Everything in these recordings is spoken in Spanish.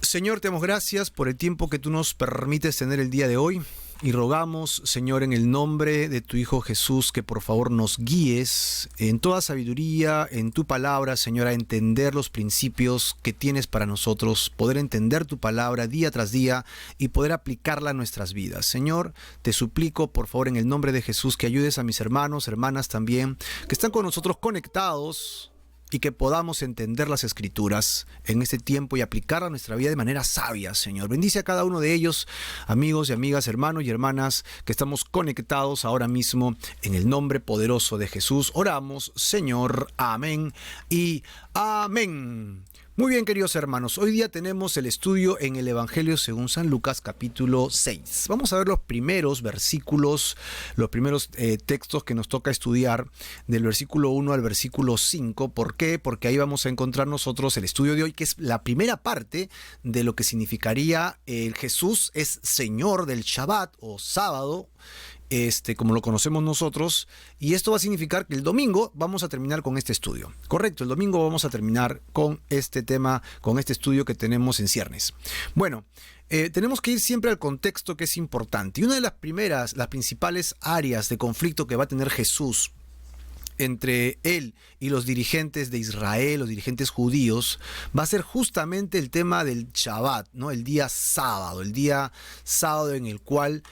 Señor, te damos gracias por el tiempo que tú nos permites tener el día de hoy y rogamos, Señor, en el nombre de tu Hijo Jesús, que por favor nos guíes en toda sabiduría, en tu palabra, Señor, a entender los principios que tienes para nosotros, poder entender tu palabra día tras día y poder aplicarla a nuestras vidas. Señor, te suplico, por favor, en el nombre de Jesús, que ayudes a mis hermanos, hermanas también, que están con nosotros conectados, y que podamos entender las Escrituras en este tiempo y aplicarla a nuestra vida de manera sabia, Señor. Bendice a cada uno de ellos, amigos y amigas, hermanos y hermanas, que estamos conectados ahora mismo en el nombre poderoso de Jesús. Oramos, Señor. Amén y amén. Muy bien, queridos hermanos, hoy día tenemos el estudio en el Evangelio según San Lucas capítulo 6. Vamos a ver los primeros versículos, los primeros textos que nos toca estudiar del versículo 1 al versículo 5. ¿Por qué? Porque ahí vamos a encontrar nosotros el estudio de hoy, que es la primera parte de lo que significaría el Jesús es Señor del Shabbat o sábado, como lo conocemos nosotros, y esto va a significar que el domingo vamos a terminar con este estudio. Correcto, el domingo vamos a terminar con este tema, con este estudio que tenemos en ciernes. Bueno, tenemos que ir siempre al contexto, que es importante. Y una de las principales áreas de conflicto que va a tener Jesús entre él y los dirigentes de Israel, los dirigentes judíos, va a ser justamente el tema del Shabbat, ¿no? El día sábado en el cual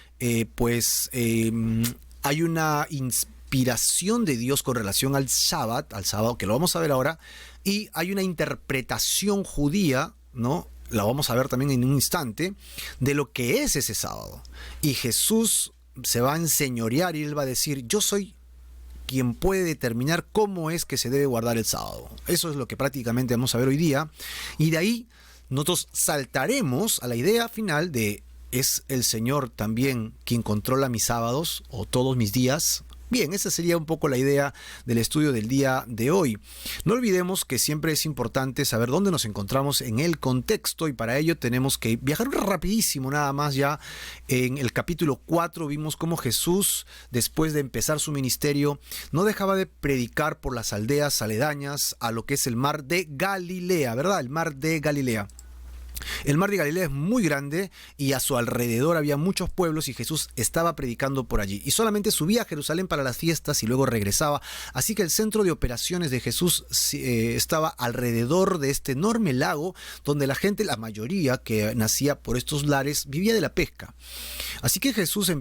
hay una inspiración de Dios con relación al sábado, que lo vamos a ver ahora, y hay una interpretación judía, ¿no? La vamos a ver también en un instante, de lo que es ese sábado. Y Jesús se va a enseñorear y él va a decir: yo soy quien puede determinar cómo es que se debe guardar el sábado. Eso es lo que prácticamente vamos a ver hoy día. Y de ahí nosotros saltaremos a la idea final de: ¿es el Señor también quien controla mis sábados o todos mis días? Bien, esa sería un poco la idea del estudio del día de hoy. No olvidemos que siempre es importante saber dónde nos encontramos en el contexto, y para ello tenemos que viajar rapidísimo nada más. Ya en el capítulo 4 vimos cómo Jesús, después de empezar su ministerio, no dejaba de predicar por las aldeas aledañas a lo que es el mar de Galilea, ¿verdad? El mar de Galilea. El mar de Galilea es muy grande y a su alrededor había muchos pueblos, y Jesús estaba predicando por allí. Y solamente subía a Jerusalén para las fiestas y luego regresaba. Así que el centro de operaciones de Jesús estaba alrededor de este enorme lago, donde la gente, la mayoría que nacía por estos lares, vivía de la pesca. Así que Jesús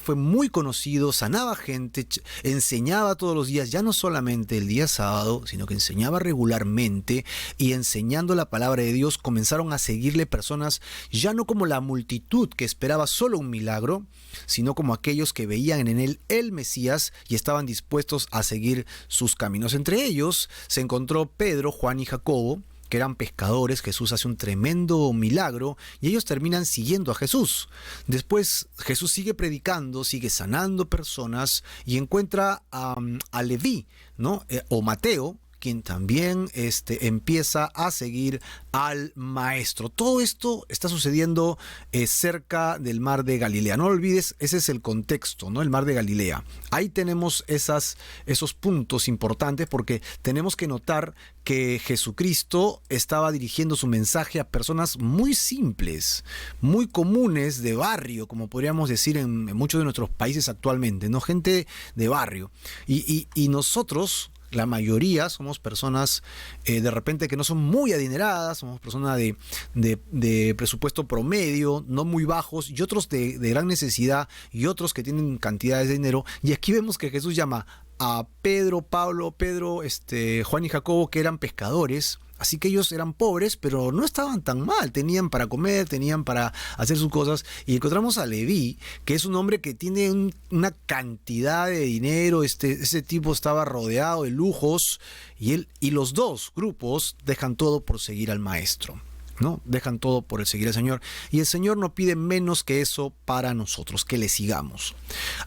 fue muy conocido, sanaba gente, enseñaba todos los días, ya no solamente el día sábado, sino que enseñaba regularmente, y enseñando la palabra de Dios comenzaron a seguirle personas, ya no como la multitud que esperaba solo un milagro, sino como aquellos que veían en él el Mesías y estaban dispuestos a seguir sus caminos. Entre ellos se encontró Pedro, Juan y Jacobo, que eran pescadores. Jesús hace un tremendo milagro y ellos terminan siguiendo a Jesús. Después Jesús sigue predicando, sigue sanando personas y encuentra a Leví, ¿no? O Mateo, quien también empieza a seguir al maestro. Todo esto está sucediendo cerca del mar de Galilea. No lo olvides, ese es el contexto, ¿no? El mar de Galilea. Ahí tenemos esos puntos importantes, porque tenemos que notar que Jesucristo estaba dirigiendo su mensaje a personas muy simples, muy comunes, de barrio, como podríamos decir en muchos de nuestros países actualmente, ¿no? Gente de barrio. Y nosotros, la mayoría, somos personas de repente que no son muy adineradas, somos personas de presupuesto promedio, no muy bajos, y otros de gran necesidad, y otros que tienen cantidades de dinero. Y aquí vemos que Jesús llama a Pedro, Juan y Jacobo, que eran pescadores. Así que ellos eran pobres, pero no estaban tan mal. Tenían para comer, tenían para hacer sus cosas. Y encontramos a Leví, que es un hombre que tiene una cantidad de dinero. Ese tipo estaba rodeado de lujos. Y los dos grupos dejan todo por seguir al maestro, ¿no? Dejan todo por el seguir al Señor. Y el Señor no pide menos que eso para nosotros, que le sigamos.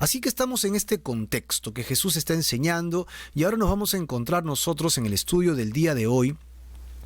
Así que estamos en este contexto que Jesús está enseñando. Y ahora nos vamos a encontrar nosotros en el estudio del día de hoy,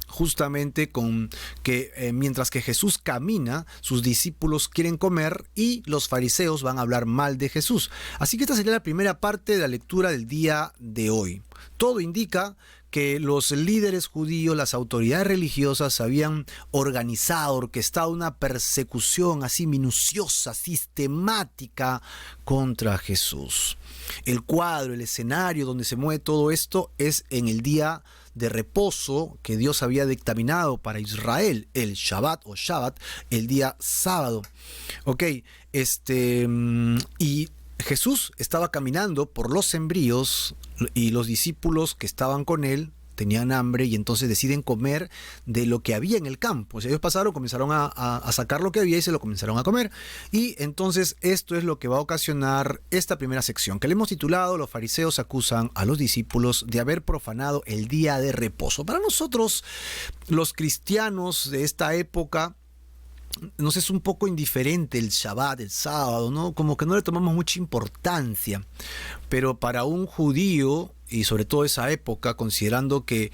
justamente con que mientras que Jesús camina, sus discípulos quieren comer y los fariseos van a hablar mal de Jesús. Así que esta sería la primera parte de la lectura del día de hoy. Todo indica que los líderes judíos, las autoridades religiosas habían organizado, orquestado una persecución así minuciosa, sistemática contra Jesús. El cuadro, el escenario donde se mueve todo esto es en el día de reposo que Dios había dictaminado para Israel, el Shabbat o Shabbat, el día sábado. Ok, y Jesús estaba caminando por los sembríos y los discípulos que estaban con él tenían hambre y entonces deciden comer de lo que había en el campo. O sea, ellos pasaron, comenzaron a sacar lo que había y se lo comenzaron a comer. Y entonces esto es lo que va a ocasionar esta primera sección, que le hemos titulado Los fariseos acusan a los discípulos de haber profanado el día de reposo. Para nosotros, los cristianos de esta época, nos es un poco indiferente el Shabbat, el sábado, ¿no? Como que no le tomamos mucha importancia. Pero para un judío, y sobre todo esa época, considerando que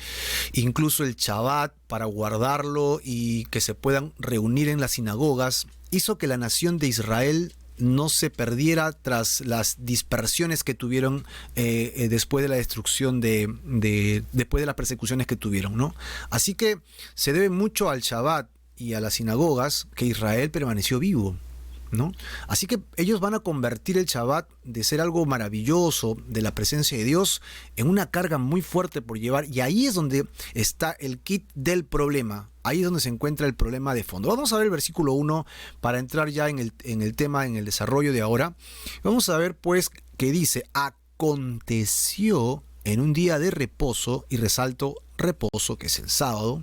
incluso el Shabbat, para guardarlo y que se puedan reunir en las sinagogas, hizo que la nación de Israel no se perdiera tras las dispersiones que tuvieron después de la destrucción después de las persecuciones que tuvieron, ¿no? Así que se debe mucho al Shabbat y a las sinagogas que Israel permaneció vivo, ¿no? Así que ellos van a convertir el Shabbat de ser algo maravilloso de la presencia de Dios en una carga muy fuerte por llevar, y ahí es donde está el kit del problema, ahí es donde se encuentra el problema de fondo. Vamos a ver el versículo 1 para entrar ya en el tema, en el desarrollo de ahora. Vamos a ver pues que dice: aconteció en un día de reposo, y resalto reposo, que es el sábado,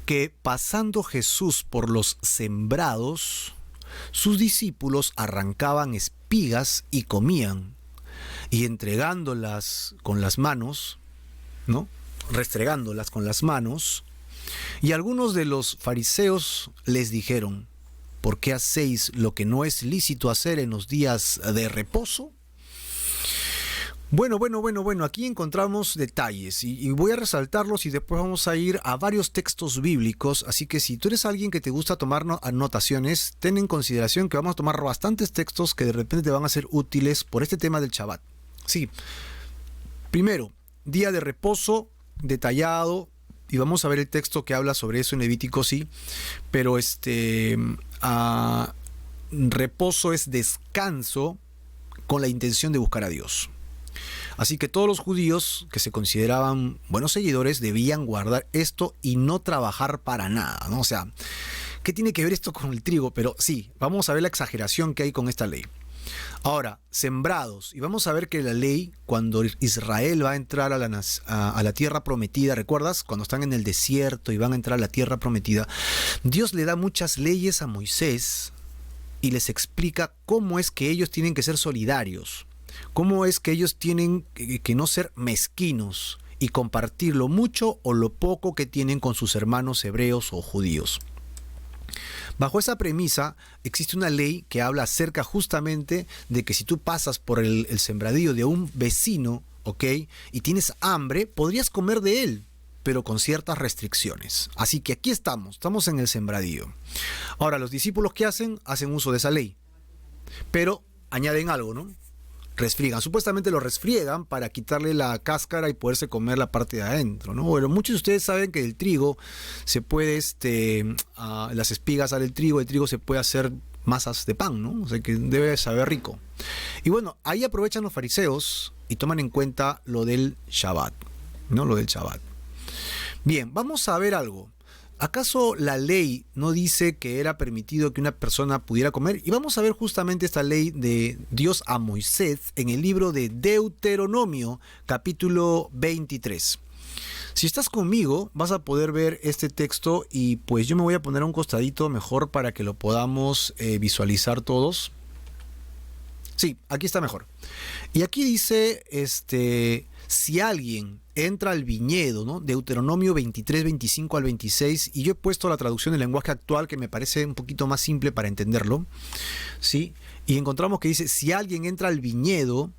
que pasando Jesús por los sembrados, sus discípulos arrancaban espigas y comían, y entregándolas con las manos, ¿no? Restregándolas con las manos, y algunos de los fariseos les dijeron: ¿por qué hacéis lo que no es lícito hacer en los días de reposo? Bueno, aquí encontramos detalles y voy a resaltarlos y después vamos a ir a varios textos bíblicos, así que si tú eres alguien que te gusta tomar anotaciones, ten en consideración que vamos a tomar bastantes textos que de repente te van a ser útiles por este tema del Shabbat. Sí, primero, día de reposo detallado, y vamos a ver el texto que habla sobre eso en Levítico, sí, pero reposo es descanso con la intención de buscar a Dios. Así que todos los judíos que se consideraban buenos seguidores debían guardar esto y no trabajar para nada, ¿no? O sea, ¿qué tiene que ver esto con el trigo? Pero sí, vamos a ver la exageración que hay con esta ley. Ahora, sembrados. Y vamos a ver que la ley, cuando Israel va a entrar a la tierra prometida, ¿recuerdas? Cuando están en el desierto y van a entrar a la tierra prometida, Dios le da muchas leyes a Moisés y les explica cómo es que ellos tienen que ser solidarios. Cómo es que ellos tienen que no ser mezquinos y compartir lo mucho o lo poco que tienen con sus hermanos hebreos o judíos. Bajo esa premisa existe una ley que habla acerca justamente de que si tú pasas por el sembradío de un vecino, ¿ok?, y tienes hambre, podrías comer de él, pero con ciertas restricciones. Así que aquí estamos en el sembradío. Ahora, los discípulos, ¿qué hacen? Hacen uso de esa ley, pero añaden algo, ¿no? Resfriegan, supuestamente lo resfriegan para quitarle la cáscara y poderse comer la parte de adentro, ¿no? Bueno, muchos de ustedes saben que del trigo se puede, las espigas sale el trigo se puede hacer masas de pan, ¿no? O sea que debe saber rico. Y bueno, ahí aprovechan los fariseos y toman en cuenta lo del Shabbat, ¿no? Lo del Shabbat. Bien, vamos a ver algo. ¿Acaso la ley no dice que era permitido que una persona pudiera comer? Y vamos a ver justamente esta ley de Dios a Moisés en el libro de Deuteronomio, capítulo 23. Si estás conmigo, vas a poder ver este texto y pues yo me voy a poner a un costadito mejor para que lo podamos visualizar todos. Sí, aquí está mejor. Y aquí dice, si alguien entra al viñedo, ¿no? Deuteronomio 23, 25 al 26, y yo he puesto la traducción del lenguaje actual que me parece un poquito más simple para entenderlo, ¿sí? Y encontramos que dice: si alguien entra al viñedo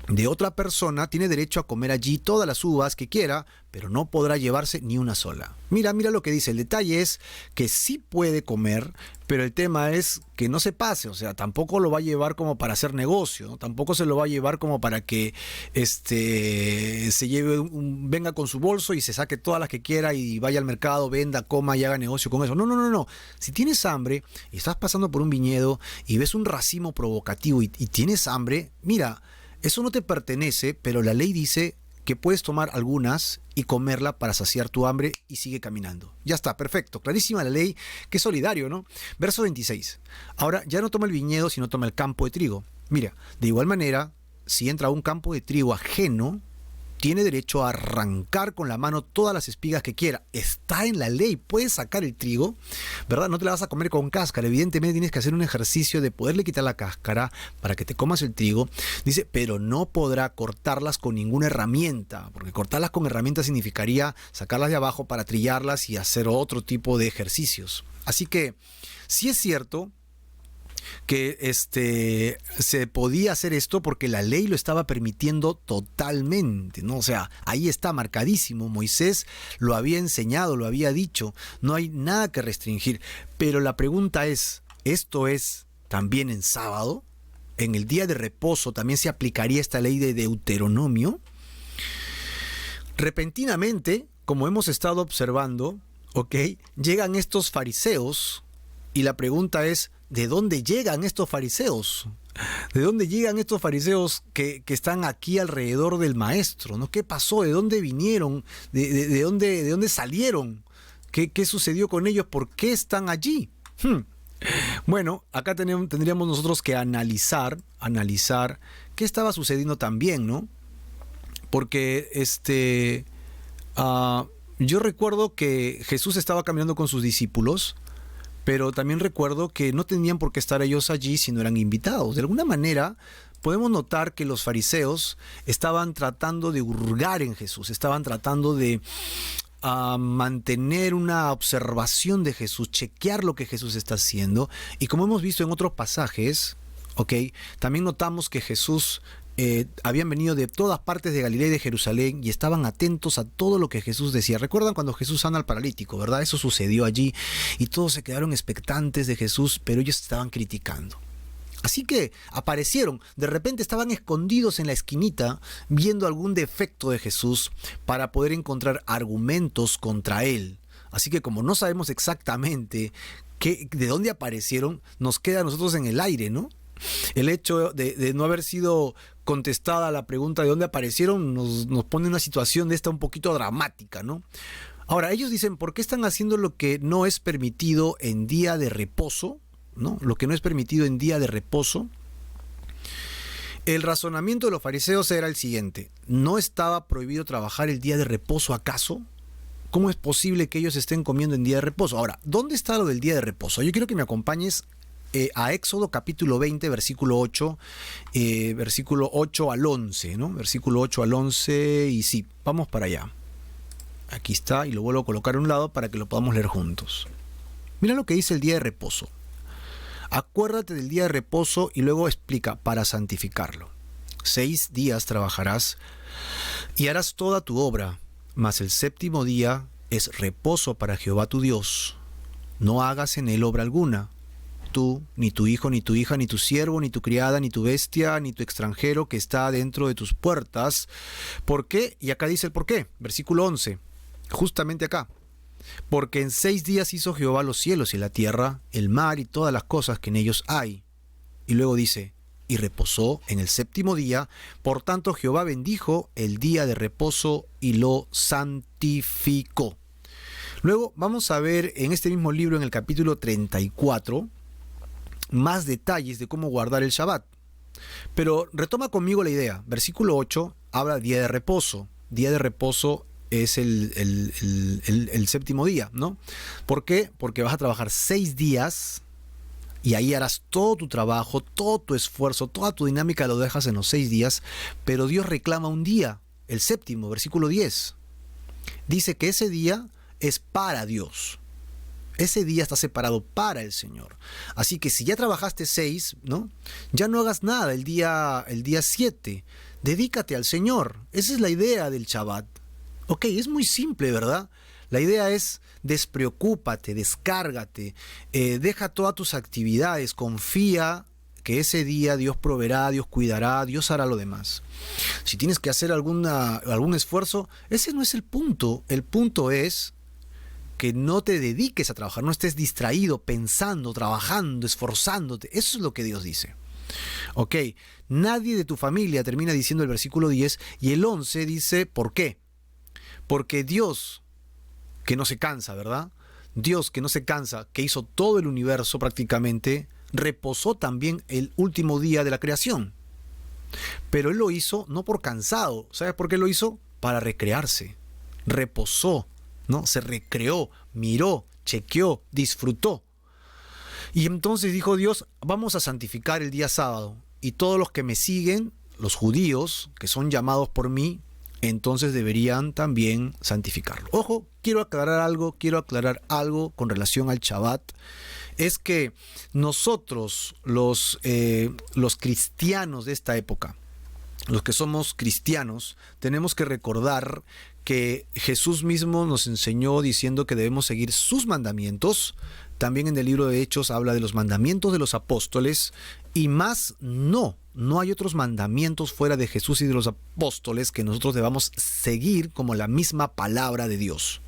de otra persona, tiene derecho a comer allí todas las uvas que quiera, pero no podrá llevarse ni una sola. Mira lo que dice. El detalle es que sí puede comer, pero el tema es que no se pase. O sea, tampoco lo va a llevar como para hacer negocio, ¿no? Tampoco se lo va a llevar como para que se lleve venga con su bolso y se saque todas las que quiera y vaya al mercado, venda, coma y haga negocio con eso. No, no, no, no. Si tienes hambre y estás pasando por un viñedo y ves un racimo provocativo y tienes hambre, mira, eso no te pertenece, pero la ley dice que puedes tomar algunas y comerla para saciar tu hambre y sigue caminando. Ya está, perfecto, clarísima la ley, qué solidario, ¿no? Verso 26. Ahora ya no toma el viñedo, sino toma el campo de trigo. Mira, de igual manera, si entra a un campo de trigo ajeno, tiene derecho a arrancar con la mano todas las espigas que quiera. Está en la ley, puedes sacar el trigo, ¿verdad? No te la vas a comer con cáscara. Evidentemente tienes que hacer un ejercicio de poderle quitar la cáscara para que te comas el trigo. Dice, pero no podrá cortarlas con ninguna herramienta, porque cortarlas con herramientas significaría sacarlas de abajo para trillarlas y hacer otro tipo de ejercicios. Así que, sí es cierto que se podía hacer esto porque la ley lo estaba permitiendo totalmente, ¿no? O sea, ahí está marcadísimo. Moisés lo había enseñado, lo había dicho. No hay nada que restringir. Pero la pregunta es, ¿esto es también en sábado? ¿En el día de reposo también se aplicaría esta ley de Deuteronomio? Repentinamente, como hemos estado observando, ¿ok? Llegan estos fariseos y la pregunta es, ¿de dónde llegan estos fariseos? ¿De dónde llegan estos fariseos que están aquí alrededor del maestro, ¿no? ¿Qué pasó? ¿De dónde vinieron? ¿De dónde salieron? ¿Qué sucedió con ellos? ¿Por qué están allí? Bueno, acá tendríamos nosotros que analizar qué estaba sucediendo también, ¿no? Porque yo recuerdo que Jesús estaba caminando con sus discípulos, pero también recuerdo que no tenían por qué estar ellos allí si no eran invitados. De alguna manera, podemos notar que los fariseos estaban tratando de hurgar en Jesús, estaban tratando de mantener una observación de Jesús, chequear lo que Jesús está haciendo. Y como hemos visto en otros pasajes, ¿okay? También notamos que Jesús habían venido de todas partes de Galilea y de Jerusalén y estaban atentos a todo lo que Jesús decía. ¿Recuerdan cuando Jesús sana al paralítico, verdad? Eso sucedió allí y todos se quedaron expectantes de Jesús, pero ellos estaban criticando. Así que aparecieron, de repente estaban escondidos en la esquinita viendo algún defecto de Jesús para poder encontrar argumentos contra él. Así que como no sabemos exactamente de dónde aparecieron, nos queda a nosotros en el aire, ¿no? El hecho de no haber sido contestada la pregunta de dónde aparecieron nos pone en una situación de esta un poquito dramática, ¿no? Ahora, ellos dicen, ¿por qué están haciendo lo que no es permitido en día de reposo? ¿No? Lo que no es permitido en día de reposo. El razonamiento de los fariseos era el siguiente: ¿no estaba prohibido trabajar el día de reposo acaso? ¿Cómo es posible que ellos estén comiendo en día de reposo? Ahora, ¿dónde está lo del día de reposo? Yo quiero que me acompañes a Éxodo capítulo 20, versículo 8, versículo 8 al 11, ¿no? Versículo 8 al 11, y sí, vamos para allá. Aquí está, y lo vuelvo a colocar a un lado para que lo podamos leer juntos. Mira lo que dice el día de reposo. Acuérdate del día de reposo, y luego explica, para santificarlo. 6 días trabajarás y harás toda tu obra, mas el séptimo día es reposo para Jehová tu Dios. No hagas en él obra alguna, tú, ni tu hijo, ni tu hija, ni tu siervo, ni tu criada, ni tu bestia, ni tu extranjero que está dentro de tus puertas. ¿Por qué? Y acá dice el por qué. Versículo 11, justamente acá. Porque en 6 días hizo Jehová los cielos y la tierra, el mar y todas las cosas que en ellos hay. Y luego dice, y reposó en el séptimo día. Por tanto Jehová bendijo el día de reposo y lo santificó. Luego vamos a ver en este mismo libro, en el capítulo 34, más detalles de cómo guardar el Shabbat. Pero retoma conmigo la idea. Versículo 8 habla de día de reposo. Día de reposo es el séptimo día, ¿no? ¿Por qué? Porque vas a trabajar 6 días y ahí harás todo tu trabajo, todo tu esfuerzo, toda tu dinámica lo dejas en los 6 días, pero Dios reclama un día, el séptimo, versículo 10. Dice que ese día es para Dios. Ese día está separado para el Señor. Así que si ya trabajaste 6, ¿no? Ya no hagas nada el día 7. Dedícate al Señor. Esa es la idea del Shabbat. Ok, es muy simple, ¿verdad? La idea es despreocúpate, descárgate, deja todas tus actividades, confía que ese día Dios proveerá, Dios cuidará, Dios hará lo demás. Si tienes que hacer algún esfuerzo, ese no es el punto. El punto es que no te dediques a trabajar, no estés distraído, pensando, trabajando, esforzándote. Eso es lo que Dios dice. Ok, nadie de tu familia, termina diciendo el versículo 10, y el 11 dice, ¿por qué? Porque Dios, que no se cansa, ¿verdad? Dios que no se cansa, que hizo todo el universo prácticamente, reposó también el último día de la creación. Pero Él lo hizo no por cansado. ¿Sabes por qué lo hizo? Para recrearse. Reposó, ¿no? Se recreó, miró, chequeó, disfrutó. Y entonces dijo Dios, vamos a santificar el día sábado. Y todos los que me siguen, los judíos, que son llamados por mí, entonces deberían también santificarlo. Ojo, quiero aclarar algo con relación al Shabbat. Es que nosotros, los cristianos de esta época, los que somos cristianos, tenemos que recordar que Jesús mismo nos enseñó diciendo que debemos seguir sus mandamientos. También en el libro de Hechos habla de los mandamientos de los apóstoles y más no hay otros mandamientos fuera de Jesús y de los apóstoles que nosotros debamos seguir como la misma palabra de Dios.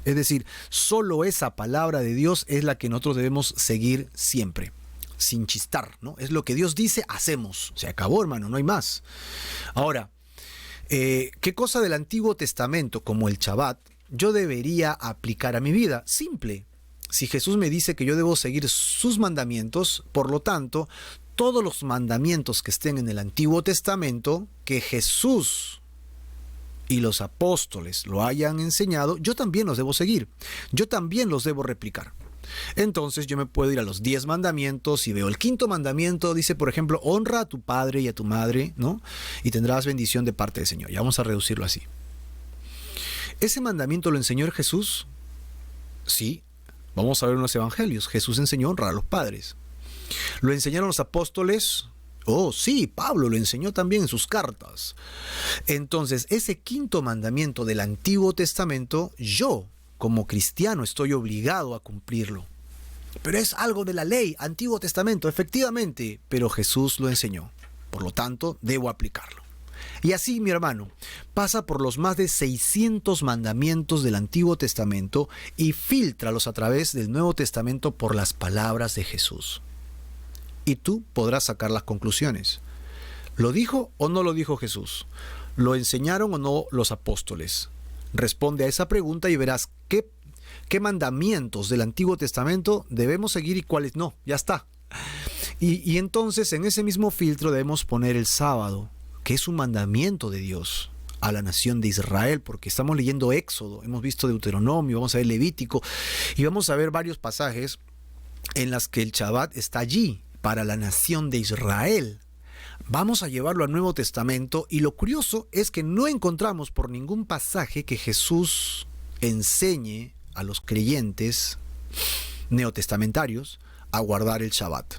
Es decir, solo esa palabra de Dios es la que nosotros debemos seguir siempre, sin chistar, ¿no? Es lo que Dios dice, hacemos. Se acabó, hermano, no hay más. Ahora, ¿qué cosa del Antiguo Testamento, como el Shabbat, yo debería aplicar a mi vida? Simple. Si Jesús me dice que yo debo seguir sus mandamientos, por lo tanto, todos los mandamientos que estén en el Antiguo Testamento, que Jesús y los apóstoles lo hayan enseñado, yo también los debo seguir. Yo también los debo replicar. Entonces yo me puedo ir a los 10 mandamientos y veo el quinto mandamiento, dice por ejemplo, honra a tu padre y a tu madre, ¿no? Y tendrás bendición de parte del Señor. Ya vamos a reducirlo así. ¿Ese mandamiento lo enseñó el Jesús? Sí. Vamos a ver en los evangelios. Jesús enseñó a honrar a los padres. ¿Lo enseñaron los apóstoles? Oh, sí, Pablo lo enseñó también en sus cartas. Entonces, ese quinto mandamiento del Antiguo Testamento, yo, como cristiano, estoy obligado a cumplirlo. Pero es algo de la ley, Antiguo Testamento, efectivamente, pero Jesús lo enseñó. Por lo tanto, debo aplicarlo. Y así, mi hermano, pasa por los más de 600 mandamientos del Antiguo Testamento y fíltralos a través del Nuevo Testamento por las palabras de Jesús. Y tú podrás sacar las conclusiones. ¿Lo dijo o no lo dijo Jesús? ¿Lo enseñaron o no los apóstoles? Responde a esa pregunta y verás qué mandamientos del Antiguo Testamento debemos seguir y cuáles no. Ya está. Y entonces en ese mismo filtro debemos poner el sábado, que es un mandamiento de Dios a la nación de Israel, porque estamos leyendo Éxodo, hemos visto Deuteronomio, vamos a ver Levítico y vamos a ver varios pasajes en las que el Shabbat está allí para la nación de Israel. Vamos a llevarlo al Nuevo Testamento y lo curioso es que no encontramos por ningún pasaje que Jesús enseñe a los creyentes neotestamentarios a guardar el Shabbat.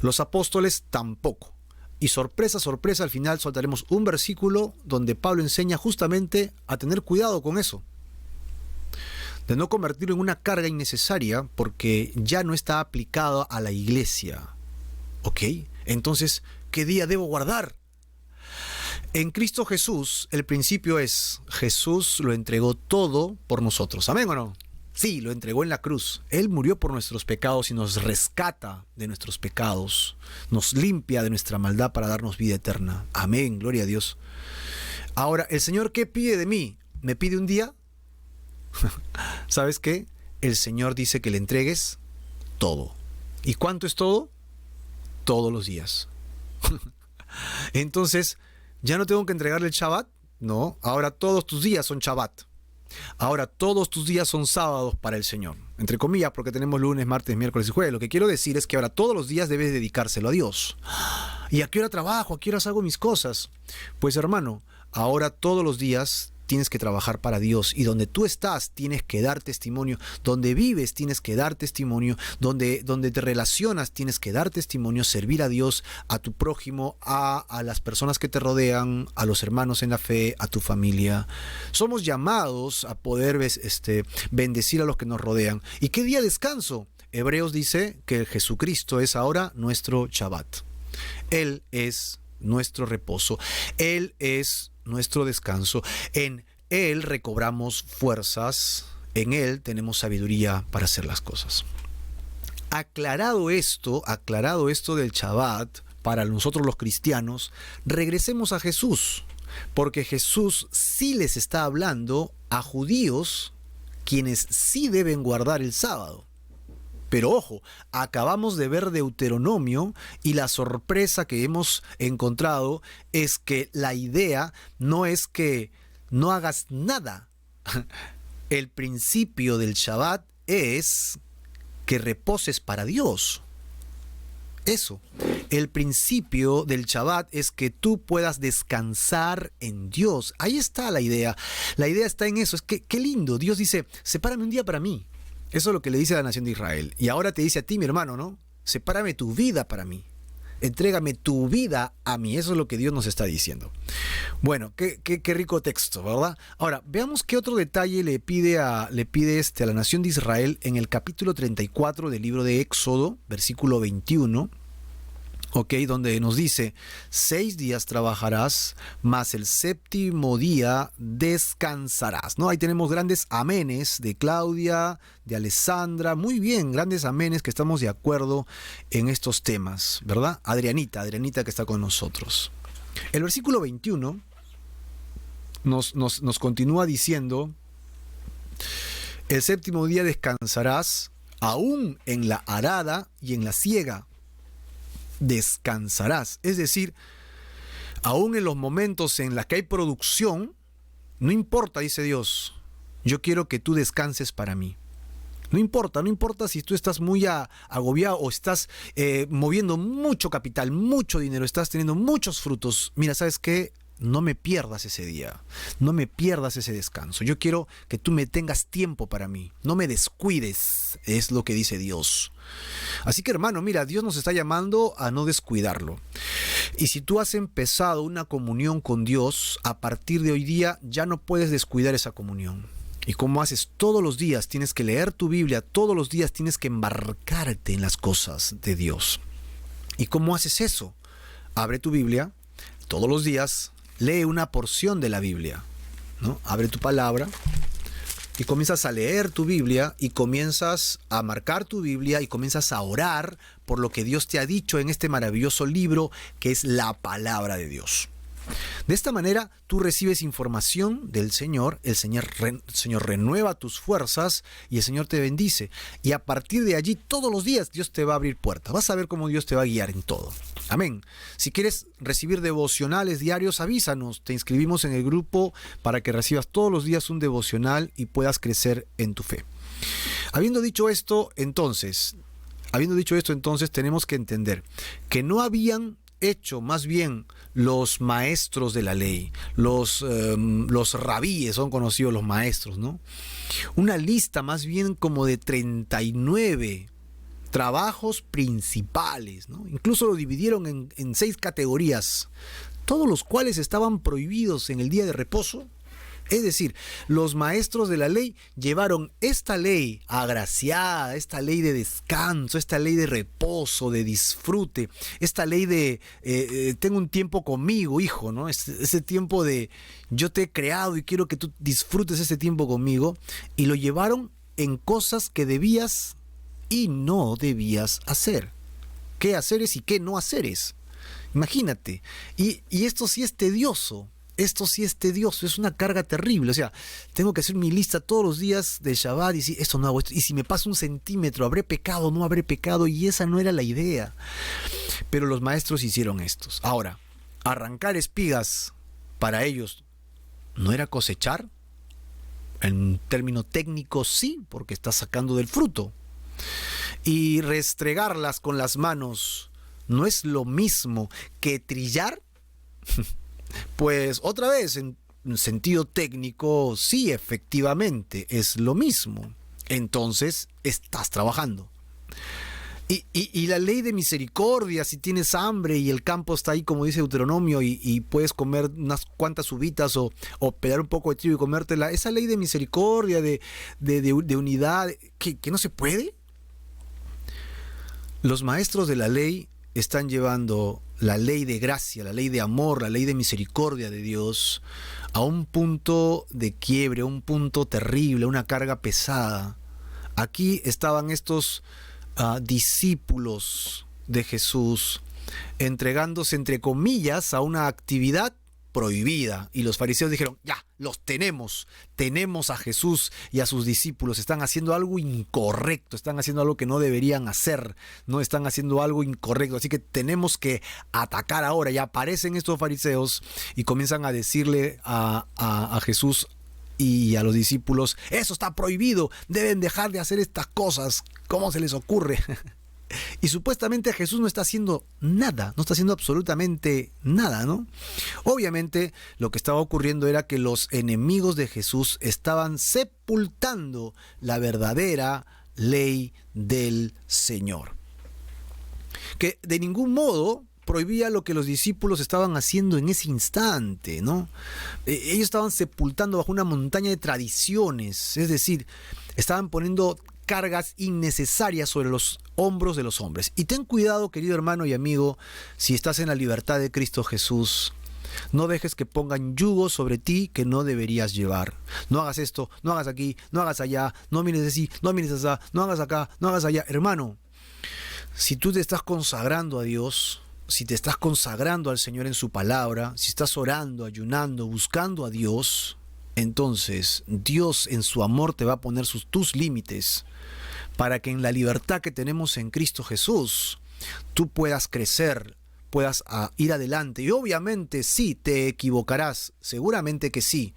Los apóstoles tampoco. Y sorpresa, sorpresa, al final soltaremos un versículo donde Pablo enseña justamente a tener cuidado con eso. De no convertirlo en una carga innecesaria porque ya no está aplicado a la iglesia. ¿Ok? Entonces, ¿qué día debo guardar? En Cristo Jesús, el principio es, Jesús lo entregó todo por nosotros. ¿Amén o no? Sí, lo entregó en la cruz. Él murió por nuestros pecados y nos rescata de nuestros pecados. Nos limpia de nuestra maldad para darnos vida eterna. Amén, gloria a Dios. Ahora, ¿el Señor qué pide de mí? ¿Me pide un día? ¿Sabes qué? El Señor dice que le entregues todo. ¿Y cuánto es todo? Todos los días. Entonces, ¿ya no tengo que entregarle el Shabbat? No, ahora todos tus días son Shabbat. Ahora todos tus días son sábados para el Señor. Entre comillas, porque tenemos lunes, martes, miércoles y jueves. Lo que quiero decir es que ahora todos los días debes dedicárselo a Dios. ¿Y a qué hora trabajo? ¿A qué horas hago mis cosas? Pues hermano, ahora todos los días tienes que trabajar para Dios, y donde tú estás tienes que dar testimonio, donde vives tienes que dar testimonio, donde te relacionas tienes que dar testimonio, servir a Dios, a tu prójimo, a las personas que te rodean, a los hermanos en la fe, a tu familia. Somos llamados a poder bendecir a los que nos rodean. ¿Y qué día de descanso? Hebreos dice que Jesucristo es ahora nuestro Shabbat. Él es nuestro reposo, Él es nuestro descanso. En Él recobramos fuerzas, en Él tenemos sabiduría para hacer las cosas. Aclarado esto del Shabbat, para nosotros los cristianos, regresemos a Jesús, porque Jesús sí les está hablando a judíos, quienes sí deben guardar el sábado. Pero ojo, acabamos de ver Deuteronomio y la sorpresa que hemos encontrado es que la idea no es que no hagas nada. El principio del Shabbat es que reposes para Dios. Eso. El principio del Shabbat es que tú puedas descansar en Dios. Ahí está la idea. La idea está en eso. Es que qué lindo. Dios dice, sepárame un día para mí. Eso es lo que le dice a la nación de Israel. Y ahora te dice a ti, mi hermano, ¿no? Sepárame tu vida para mí. Entrégame tu vida a mí. Eso es lo que Dios nos está diciendo. Bueno, qué rico texto, ¿verdad? Ahora, veamos qué otro detalle le pide a la nación de Israel en el capítulo 34 del libro de Éxodo, versículo 21. Ok, donde nos dice, 6 días trabajarás, mas el séptimo día descansarás, ¿no? Ahí tenemos grandes amenes de Claudia, de Alessandra, muy bien, grandes amenes que estamos de acuerdo en estos temas, ¿verdad? Adrianita que está con nosotros. El versículo 21 nos continúa diciendo, el séptimo día descansarás, aún en la arada y en la siega. Descansarás, es decir, aún en los momentos en los que hay producción, no importa, dice Dios, yo quiero que tú descanses para mí. No importa si tú estás muy agobiado o estás moviendo mucho capital, mucho dinero, estás teniendo muchos frutos. Mira, ¿sabes qué? No me pierdas ese día, no me pierdas ese descanso. Yo quiero que tú me tengas tiempo para mí, no me descuides, es lo que dice Dios. Así que hermano, mira, Dios nos está llamando a no descuidarlo. Y si tú has empezado una comunión con Dios, a partir de hoy día ya no puedes descuidar esa comunión. Y como haces todos los días, tienes que leer tu Biblia, todos los días tienes que embarcarte en las cosas de Dios. ¿Y cómo haces eso? Abre tu Biblia, todos los días, lee una porción de la Biblia, ¿no? Abre tu palabra y comienzas a leer tu Biblia y comienzas a marcar tu Biblia y comienzas a orar por lo que Dios te ha dicho en este maravilloso libro que es la palabra de Dios. De esta manera tú recibes información del Señor, el Señor renueva tus fuerzas y el Señor te bendice. Y a partir de allí todos los días Dios te va a abrir puertas. Vas a ver cómo Dios te va a guiar en todo. Amén. Si quieres recibir devocionales diarios, avísanos. Te inscribimos en el grupo para que recibas todos los días un devocional y puedas crecer en tu fe. Habiendo dicho esto, entonces tenemos que entender que no habían hecho más bien los maestros de la ley, los rabíes son conocidos los maestros, ¿no? Una lista más bien como de 39 trabajos principales, ¿no? Incluso lo dividieron en 6 categorías, todos los cuales estaban prohibidos en el día de reposo. Es decir, los maestros de la ley llevaron esta ley agraciada, esta ley de descanso, esta ley de reposo, de disfrute, esta ley de tengo un tiempo conmigo, hijo, ¿no? Ese tiempo de yo te he creado y quiero que tú disfrutes ese tiempo conmigo, y lo llevaron en cosas que debías y no debías hacer. ¿Qué haceres y qué no haceres? Imagínate. Y esto sí es tedioso. Esto sí es tedioso, es una carga terrible. O sea, tengo que hacer mi lista todos los días de Shabbat y decir, esto no hago esto. Y si me paso un centímetro, ¿habré pecado? ¿No habré pecado? Y esa no era la idea. Pero los maestros hicieron estos. Ahora, arrancar espigas para ellos no era cosechar. En término técnico sí, porque estás sacando del fruto. Y restregarlas con las manos no es lo mismo que trillar. Pues otra vez, sentido técnico, sí, efectivamente, es lo mismo. Entonces, estás trabajando. Y la ley de misericordia, si tienes hambre y el campo está ahí, como dice Deuteronomio, y puedes comer unas cuantas uvitas o pelar un poco de trigo y comértela, esa ley de misericordia, de unidad, ¿que no se puede? Los maestros de la ley están llevando la ley de gracia, la ley de amor, la ley de misericordia de Dios a un punto de quiebre, a un punto terrible, una carga pesada. Aquí estaban estos discípulos de Jesús entregándose, entre comillas, a una actividad prohibida, y los fariseos dijeron: ya, los tenemos a Jesús y a sus discípulos, están haciendo algo incorrecto, están haciendo algo que no deberían hacer, no están haciendo algo incorrecto, así que tenemos que atacar ahora. Y aparecen estos fariseos y comienzan a decirle a Jesús y a los discípulos: eso está prohibido, deben dejar de hacer estas cosas, ¿cómo se les ocurre? Y supuestamente Jesús no está haciendo nada, no está haciendo absolutamente nada, ¿no? Obviamente lo que estaba ocurriendo era que los enemigos de Jesús estaban sepultando la verdadera ley del Señor, que de ningún modo prohibía lo que los discípulos estaban haciendo en ese instante, ¿no? Ellos estaban sepultando bajo una montaña de tradiciones, es decir, estaban poniendo cargas innecesarias sobre los hombros de los hombres. Y ten cuidado, querido hermano y amigo, si estás en la libertad de Cristo Jesús. No dejes que pongan yugo sobre ti que no deberías llevar. No hagas esto, no hagas aquí, no hagas allá, no mires así, no mires allá, no hagas acá, no hagas allá. Hermano, si tú te estás consagrando a Dios, si te estás consagrando al Señor en su palabra, si estás orando, ayunando, buscando a Dios, entonces Dios en su amor te va a poner tus límites para que en la libertad que tenemos en Cristo Jesús tú puedas crecer, puedas ir adelante. Y obviamente sí, te equivocarás, seguramente que sí,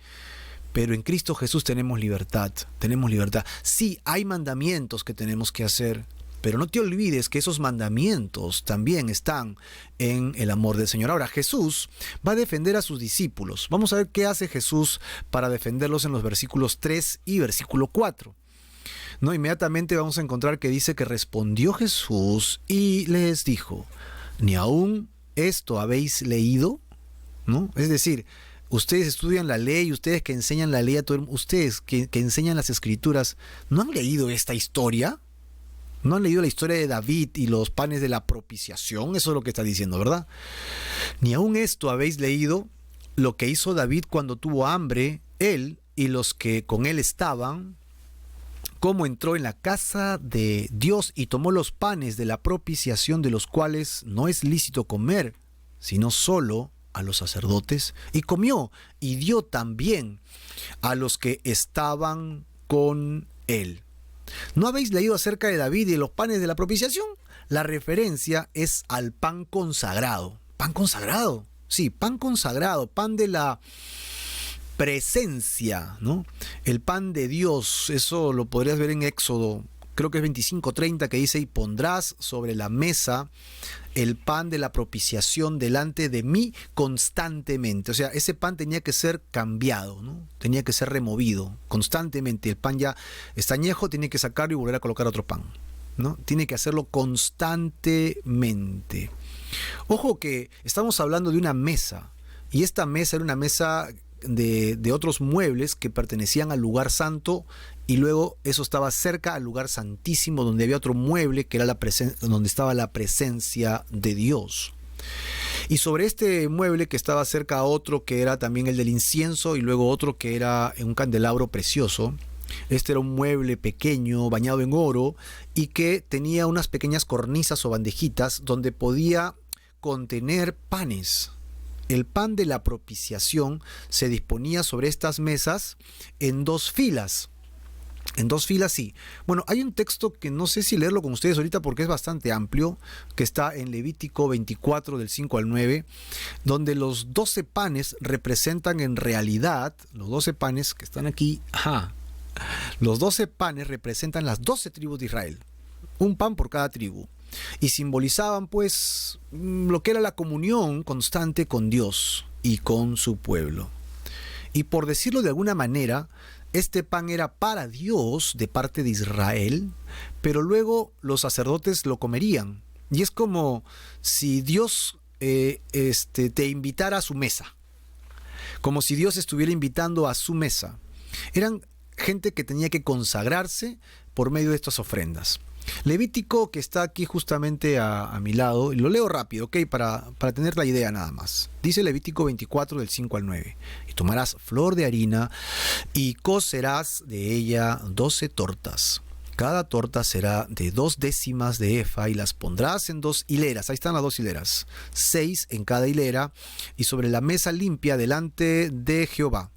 pero en Cristo Jesús tenemos libertad, tenemos libertad. Sí, hay mandamientos que tenemos que hacer, pero no te olvides que esos mandamientos también están en el amor del Señor. Ahora, Jesús va a defender a sus discípulos. Vamos a ver qué hace Jesús para defenderlos en los versículos 3 y versículo 4. No, inmediatamente vamos a encontrar que dice que respondió Jesús y les dijo: ¿ni aún esto habéis leído? ¿No? Es decir, ustedes estudian la ley, ustedes que enseñan la ley a todo el mundo, ustedes que enseñan las escrituras, ¿no han leído esta historia? ¿No han leído la historia de David y los panes de la propiciación? Eso es lo que está diciendo, ¿verdad? Ni aún esto habéis leído, lo que hizo David cuando tuvo hambre, él y los que con él estaban, cómo entró en la casa de Dios y tomó los panes de la propiciación, de los cuales no es lícito comer, sino solo a los sacerdotes, y comió y dio también a los que estaban con él. ¿No habéis leído acerca de David y de los panes de la propiciación? La referencia es al pan consagrado. ¿Pan consagrado? Sí, pan consagrado, pan de la presencia, ¿no? El pan de Dios, eso lo podrías ver en Éxodo, creo que es 25:30, que dice: y pondrás sobre la mesa el pan de la propiciación delante de mí constantemente. O sea, ese pan tenía que ser cambiado, ¿no? Tenía que ser removido constantemente. El pan ya está añejo, tiene que sacarlo y volver a colocar otro pan, ¿no? Tiene que hacerlo constantemente. Ojo que estamos hablando de una mesa, y esta mesa era una mesa de otros muebles que pertenecían al lugar santo, y luego eso estaba cerca al lugar santísimo, donde había otro mueble que era donde estaba la presencia de Dios. Y sobre este mueble que estaba cerca a otro que era también el del incienso, y luego otro que era un candelabro precioso. Este era un mueble pequeño bañado en oro y que tenía unas pequeñas cornisas o bandejitas donde podía contener panes. El pan de la propiciación se disponía sobre estas mesas en 2 filas. En 2 filas, sí. Bueno, hay un texto que no sé si leerlo con ustedes ahorita porque es bastante amplio, que está en Levítico 24 del 5 al 9, donde los 12 panes representan en realidad, los 12 panes que están aquí, los 12 panes representan las 12 tribus de Israel. Un pan por cada tribu. Y simbolizaban pues lo que era la comunión constante con Dios y con su pueblo. Y por decirlo de alguna manera, este pan era para Dios de parte de Israel, pero luego los sacerdotes lo comerían. Y es como si Dios te invitara a su mesa, como si Dios estuviera invitando a su mesa. Eran gente que tenía que consagrarse por medio de estas ofrendas. Levítico, que está aquí justamente a mi lado, y lo leo rápido, ¿ok? Para tener la idea nada más. Dice Levítico 24 del 5 al 9. Y tomarás flor de harina y cocerás de ella 12 tortas. Cada torta será de 2 décimas de efa y las pondrás en 2 hileras. Ahí están las 2 hileras. 6 en cada hilera y sobre la mesa limpia delante de Jehová.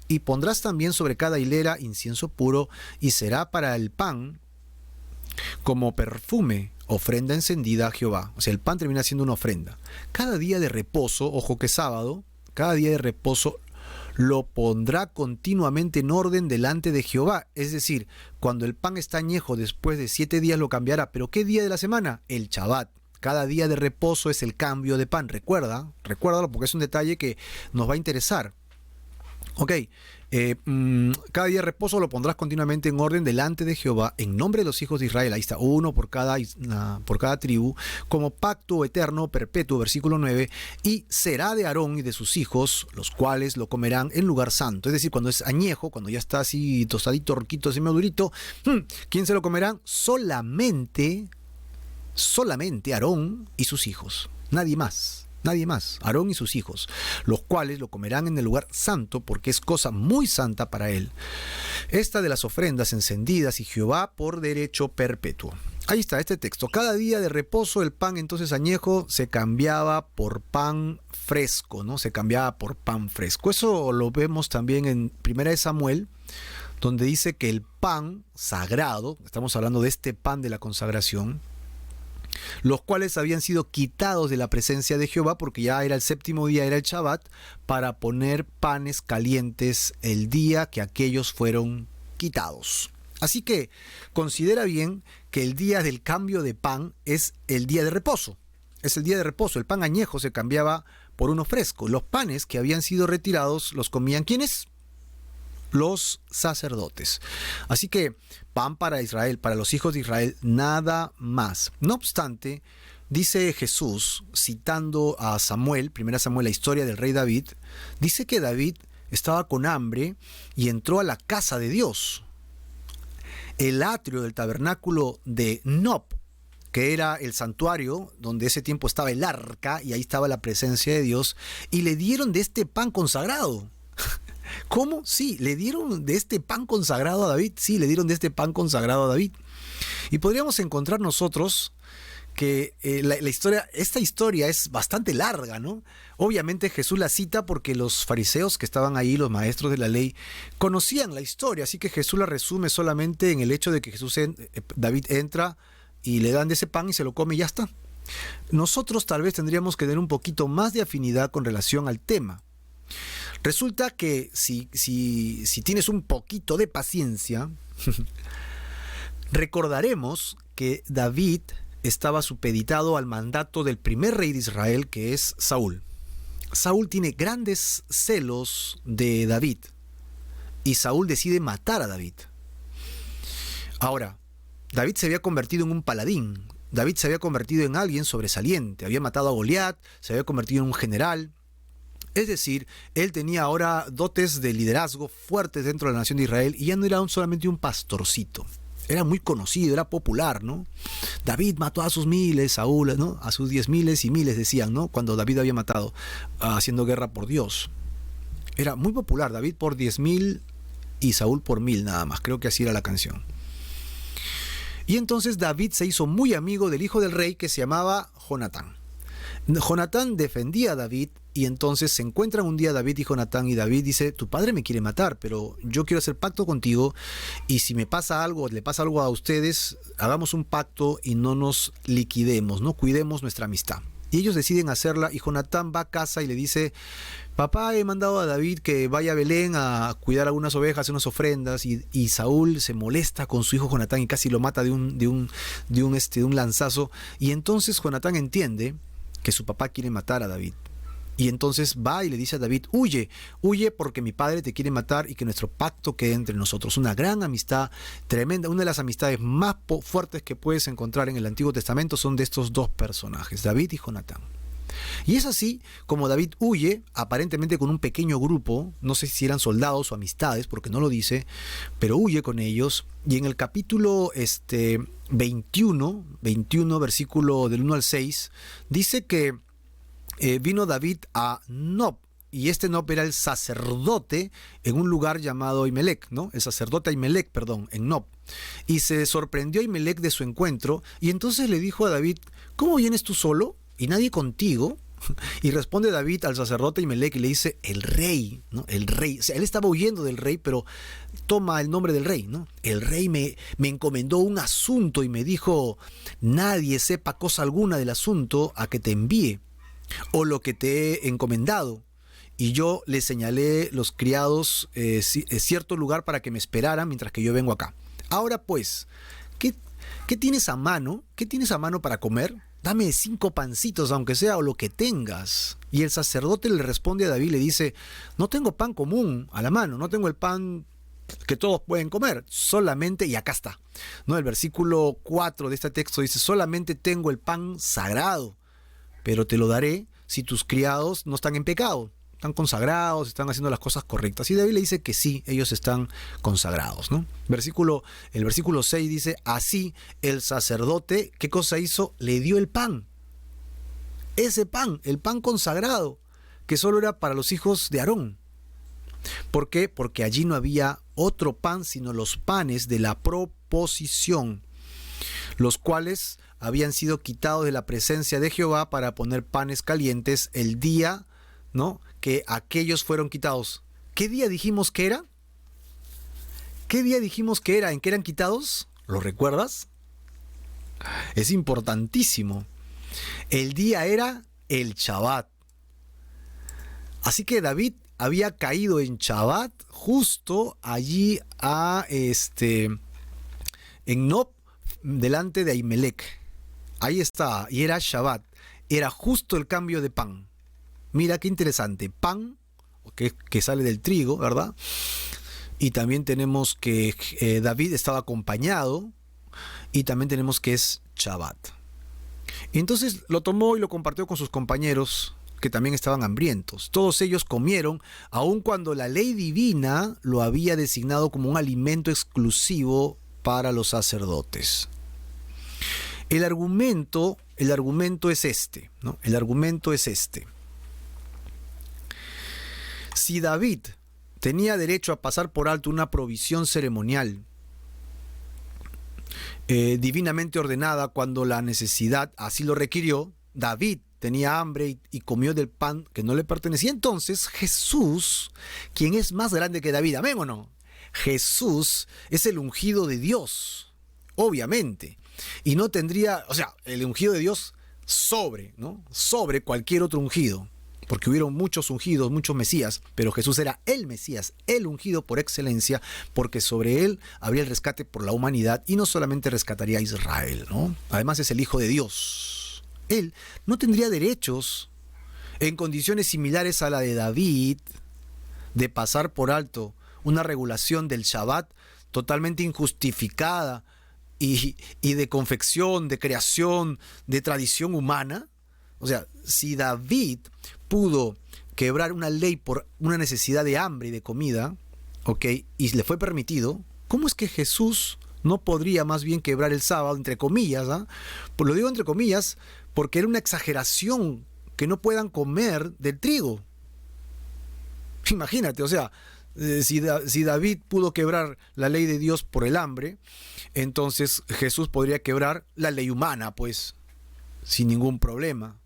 Y pondrás también sobre cada hilera incienso puro y será para el pan como perfume, ofrenda encendida a Jehová. O sea, el pan termina siendo una ofrenda. Cada día de reposo, ojo que sábado, cada día de reposo lo pondrá continuamente en orden delante de Jehová. Es decir, cuando el pan está añejo, después de 7 días lo cambiará. ¿Pero qué día de la semana? El Shabbat. Cada día de reposo es el cambio de pan. Recuérdalo porque es un detalle que nos va a interesar. Ok, cada día de reposo lo pondrás continuamente en orden delante de Jehová en nombre de los hijos de Israel. Ahí está, uno por cada tribu, como pacto eterno, perpetuo, versículo 9. Y será de Aarón y de sus hijos, los cuales lo comerán en lugar santo. Es decir, cuando es añejo, cuando ya está así tostadito, horquito, así madurito, ¿quién se lo comerán? Solamente Aarón y sus hijos. Nadie más. Nadie más, Aarón y sus hijos, los cuales lo comerán en el lugar santo, porque es cosa muy santa para él. Esta de las ofrendas encendidas y Jehová por derecho perpetuo. Ahí está este texto. Cada día de reposo el pan entonces añejo se cambiaba por pan fresco, ¿no? Se cambiaba por pan fresco. Eso lo vemos también en 1 Samuel, donde dice que el pan sagrado, estamos hablando de este pan de la consagración, los cuales habían sido quitados de la presencia de Jehová porque ya era el 7º día, era el Shabbat, para poner panes calientes el día que aquellos fueron quitados. Así que considera bien que el día del cambio de pan es el día de reposo. Es el día de reposo. El pan añejo se cambiaba por uno fresco. Los panes que habían sido retirados los comían ¿quiénes? Los sacerdotes. Así que pan para Israel, para los hijos de Israel, nada más. No obstante, dice Jesús, citando a Samuel, 1 Samuel, la historia del rey David, dice que David estaba con hambre y entró a la casa de Dios. El atrio del tabernáculo de Nob, que era el santuario donde ese tiempo estaba el arca y ahí estaba la presencia de Dios, y le dieron de este pan consagrado. ¿Cómo? Sí, le dieron de este pan consagrado a David. Sí, le dieron de este pan consagrado a David. Y podríamos encontrar nosotros que esta historia es bastante larga, ¿no? Obviamente Jesús la cita porque los fariseos que estaban ahí, los maestros de la ley, conocían la historia, así que Jesús la resume solamente en el hecho de que David entra y le dan de ese pan y se lo come y ya está. Nosotros tal vez tendríamos que tener un poquito más de afinidad con relación al tema. Resulta que si tienes un poquito de paciencia, recordaremos que David estaba supeditado al mandato del primer rey de Israel, que es Saúl. Saúl tiene grandes celos de David y Saúl decide matar a David. Ahora, David se había convertido en un paladín. David se había convertido en alguien sobresaliente. Había matado a Goliat, se había convertido en un general. Es decir, él tenía ahora dotes de liderazgo fuertes dentro de la nación de Israel y ya no era solamente un pastorcito. Era muy conocido, era popular, ¿no? David mató a sus miles, Saúl, ¿no? A sus 10,000 y miles decían, ¿no? Cuando David había matado, haciendo guerra por Dios. Era muy popular, David por 10,000 y Saúl por 1,000 nada más. Creo que así era la canción. Y entonces David se hizo muy amigo del hijo del rey que se llamaba Jonatán. Jonatán defendía a David y entonces se encuentran un día David y Jonatán y David dice, tu padre me quiere matar, pero yo quiero hacer pacto contigo y si me pasa algo, le pasa algo a ustedes, hagamos un pacto y no nos liquidemos, no cuidemos nuestra amistad. Y ellos deciden hacerla y Jonatán va a casa y le dice, papá, he mandado a David que vaya a Belén a cuidar algunas ovejas, unas ofrendas y Saúl se molesta con su hijo Jonatán y casi lo mata de un lanzazo y entonces Jonatán entiende que su papá quiere matar a David. Y entonces va y le dice a David, huye, huye porque mi padre te quiere matar y que nuestro pacto quede entre nosotros. Una gran amistad, tremenda, una de las amistades más fuertes que puedes encontrar en el Antiguo Testamento son de estos dos personajes, David y Jonatán. Y es así como David huye, aparentemente con un pequeño grupo, no sé si eran soldados o amistades, porque no lo dice, pero huye con ellos. Y en el capítulo 21, versículo del 1 al 6, dice que vino David a Nob, y este Nob era el sacerdote en un lugar llamado Ahimelech, ¿no? El sacerdote Ahimelech, perdón, en Nob. Y se sorprendió Ahimelech de su encuentro, y entonces le dijo a David, ¿cómo vienes tú solo y nadie contigo? Y responde David al sacerdote Ahimelech y le dice, el rey, ¿no? El rey. O sea, él estaba huyendo del rey, pero toma el nombre del rey, ¿no? El rey me encomendó un asunto y me dijo, nadie sepa cosa alguna del asunto a que te envíe o lo que te he encomendado. Y yo le señalé los criados cierto lugar para que me esperaran mientras que yo vengo acá. Ahora pues, ¿qué tienes a mano? ¿Qué tienes a mano para comer? Dame 5 pancitos, aunque sea, o lo que tengas. Y el sacerdote le responde a David y le dice, no tengo pan común a la mano, no tengo el pan que todos pueden comer, solamente, y acá está, ¿no? El versículo 4 de este texto dice, solamente tengo el pan sagrado, pero te lo daré si tus criados no están en pecado, están consagrados, están haciendo las cosas correctas. Y David le dice que sí, ellos están consagrados, ¿no? El versículo 6 dice, así el sacerdote, ¿qué cosa hizo? Le dio el pan. Ese pan, el pan consagrado, que solo era para los hijos de Aarón. ¿Por qué? Porque allí no había otro pan, sino los panes de la proposición, los cuales habían sido quitados de la presencia de Jehová para poner panes calientes el día, ¿no?, que aquellos fueron quitados. ¿Qué día dijimos que era? ¿Qué día dijimos que era? ¿En qué eran quitados? ¿Lo recuerdas? Es importantísimo. El día era el Shabbat. Así que David había caído en Shabbat justo allí en Nob, delante de Ahimelech. Ahí está, y era Shabbat. Era justo el cambio de pan. Mira qué interesante, pan que sale del trigo, ¿verdad? Y también tenemos que David estaba acompañado, y también tenemos que es Shabbat. Y entonces lo tomó y lo compartió con sus compañeros que también estaban hambrientos. Todos ellos comieron, aun cuando la ley divina lo había designado como un alimento exclusivo para los sacerdotes. El argumento es este, ¿no? El argumento es este. Si David tenía derecho a pasar por alto una provisión ceremonial divinamente ordenada cuando la necesidad así lo requirió, David tenía hambre y comió del pan que no le pertenecía. Entonces Jesús, quien es más grande que David, ¿amén o no? Jesús es el ungido de Dios, obviamente, y no tendría, o sea, el ungido de Dios ¿no?, sobre cualquier otro ungido, porque hubieron muchos ungidos, muchos mesías, pero Jesús era el Mesías, el ungido por excelencia, porque sobre él habría el rescate por la humanidad, y no solamente rescataría a Israel, ¿no? Además es el Hijo de Dios. Él no tendría derechos en condiciones similares a la de David de pasar por alto una regulación del Shabbat totalmente injustificada y de confección, de creación, de tradición humana. O sea, si David pudo quebrar una ley por una necesidad de hambre y de comida, ¿ok?, y le fue permitido, ¿cómo es que Jesús no podría más bien quebrar el sábado, entre comillas? Pues lo digo entre comillas porque era una exageración que no puedan comer del trigo. Imagínate, o sea, si David pudo quebrar la ley de Dios por el hambre, entonces Jesús podría quebrar la ley humana, pues, sin ningún problema.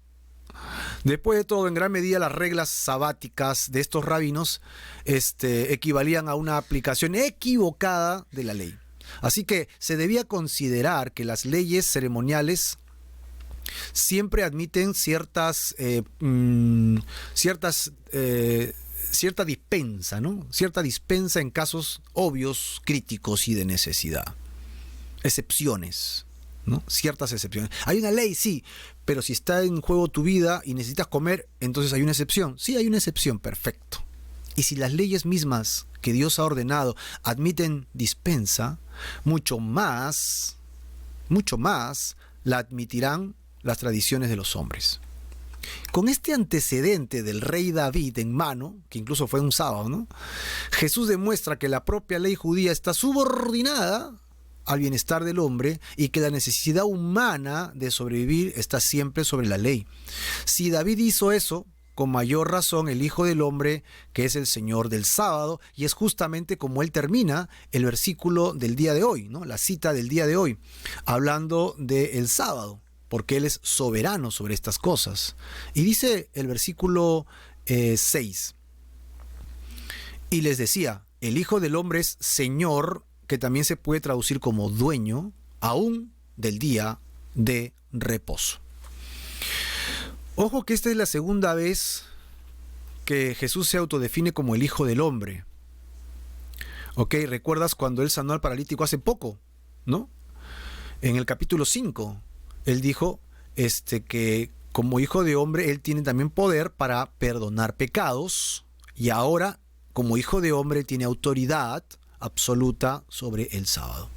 Después de todo, en gran medida las reglas sabáticas de estos rabinos equivalían a una aplicación equivocada de la ley. Así que se debía considerar que las leyes ceremoniales siempre admiten cierta dispensa, ¿no? Cierta dispensa en casos obvios, críticos y de necesidad. Excepciones. ¿no? Ciertas excepciones. Hay una ley, sí, pero si está en juego tu vida y necesitas comer, entonces hay una excepción. Sí, hay una excepción, perfecto. Y si las leyes mismas que Dios ha ordenado admiten dispensa, mucho más la admitirán las tradiciones de los hombres. Con este antecedente del rey David en mano, que incluso fue un sábado, ¿no? Jesús demuestra que la propia ley judía está subordinada al bienestar del hombre y que la necesidad humana de sobrevivir está siempre sobre la ley. Si David hizo eso, con mayor razón el Hijo del Hombre, que es el Señor del sábado, y es justamente como él termina el versículo del día de hoy, ¿no? La cita del día de hoy, hablando del sábado, porque él es soberano sobre estas cosas. Y dice el versículo 6, y les decía, el Hijo del Hombre es Señor, que también se puede traducir como dueño, aún del día de reposo. Ojo que esta es la segunda vez que Jesús se autodefine como el Hijo del Hombre. Ok, ¿recuerdas cuando él sanó al paralítico hace poco? ¿No? En el capítulo 5, él dijo que como Hijo de Hombre, él tiene también poder para perdonar pecados, y ahora, como Hijo de Hombre, tiene autoridad absoluta sobre el sábado.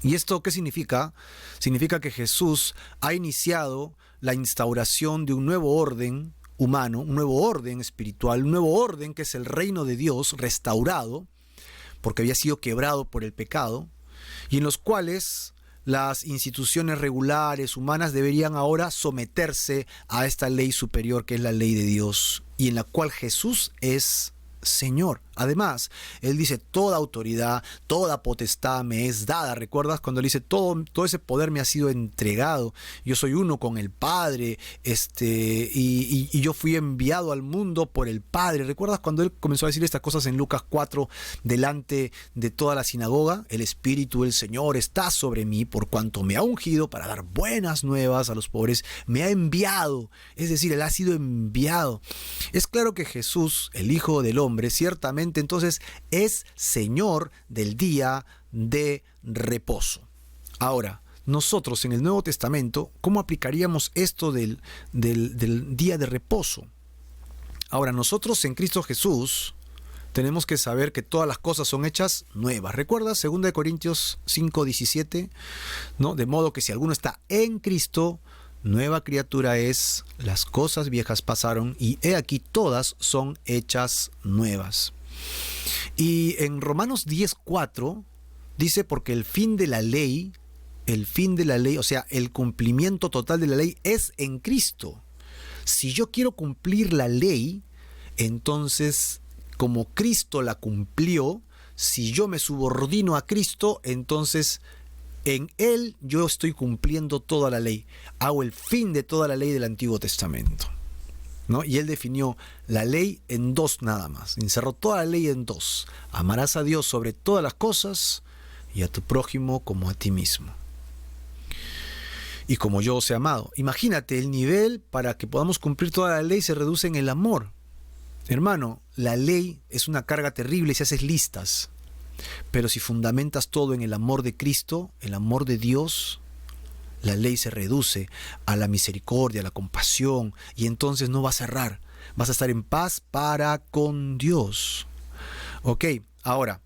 ¿Y esto qué significa? Significa que Jesús ha iniciado la instauración de un nuevo orden humano, un nuevo orden espiritual, un nuevo orden que es el reino de Dios restaurado, porque había sido quebrado por el pecado, y en los cuales las instituciones regulares humanas deberían ahora someterse a esta ley superior que es la ley de Dios, y en la cual Jesús es Señor. Además, él dice, toda autoridad, toda potestad me es dada. ¿Recuerdas cuando él dice, todo ese poder me ha sido entregado? Yo soy uno con el Padre, y yo fui enviado al mundo por el Padre. ¿Recuerdas cuando él comenzó a decir estas cosas en Lucas 4, delante de toda la sinagoga? El Espíritu del Señor está sobre mí, por cuanto me ha ungido para dar buenas nuevas a los pobres. Me ha enviado, es decir, él ha sido enviado. Es claro que Jesús, el Hijo del Hombre, ciertamente entonces es Señor del día de reposo. Ahora, nosotros en el Nuevo Testamento, ¿cómo aplicaríamos esto del día de reposo? Ahora, nosotros en Cristo Jesús tenemos que saber que todas las cosas son hechas nuevas. ¿Recuerdas 2 Corintios 5:17? ¿No? De modo que si alguno está en Cristo, nueva criatura es, las cosas viejas pasaron y he aquí todas son hechas nuevas. Y en Romanos 10:4 dice, porque el fin de la ley, o sea, el cumplimiento total de la ley es en Cristo. Si yo quiero cumplir la ley, entonces, como Cristo la cumplió, si yo me subordino a Cristo, entonces en Él yo estoy cumpliendo toda la ley. Hago el fin de toda la ley del Antiguo Testamento, ¿no? Y él definió la ley en dos nada más. Encerró toda la ley en dos. Amarás a Dios sobre todas las cosas y a tu prójimo como a ti mismo. Y como yo os he amado. Imagínate, el nivel para que podamos cumplir toda la ley se reduce en el amor. Hermano, la ley es una carga terrible si haces listas. Pero si fundamentas todo en el amor de Cristo, el amor de Dios, la ley se reduce a la misericordia, a la compasión, y entonces no vas a errar, vas a estar en paz para con Dios. Ok, ahora,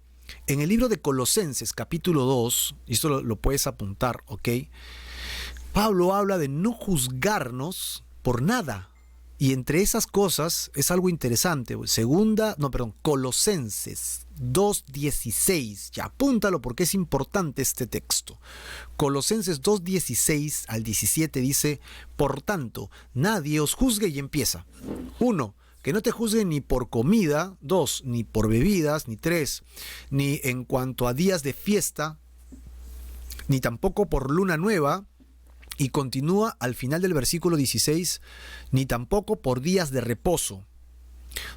en el libro de Colosenses capítulo 2, y esto lo puedes apuntar, ok, Pablo habla de no juzgarnos por nada. Y entre esas cosas es algo interesante. Colosenses 2:16. Ya apúntalo porque es importante este texto. Colosenses 2:16 al 17 dice, por tanto, nadie os juzgue, y empieza. 1. Que no te juzguen ni por comida. 2. Ni por bebidas. Ni 3. Ni en cuanto a días de fiesta. Ni tampoco por luna nueva. Y continúa al final del versículo 16, ni tampoco por días de reposo.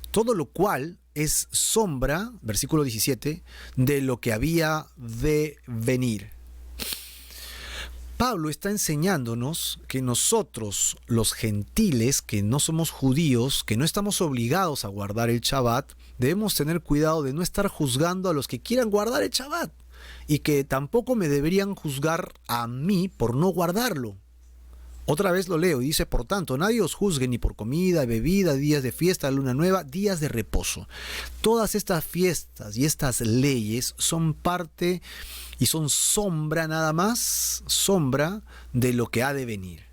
Todo lo cual es sombra, versículo 17, de lo que había de venir. Pablo está enseñándonos que nosotros, los gentiles, que no somos judíos, que no estamos obligados a guardar el Shabbat, debemos tener cuidado de no estar juzgando a los que quieran guardar el Shabbat. y que tampoco me deberían juzgar a mí por no guardarlo. Otra vez lo leo y dice, por tanto, nadie os juzgue ni por comida, bebida, días de fiesta, luna nueva, días de reposo. Todas estas fiestas y estas leyes son parte y son sombra nada más, sombra de lo que ha de venir,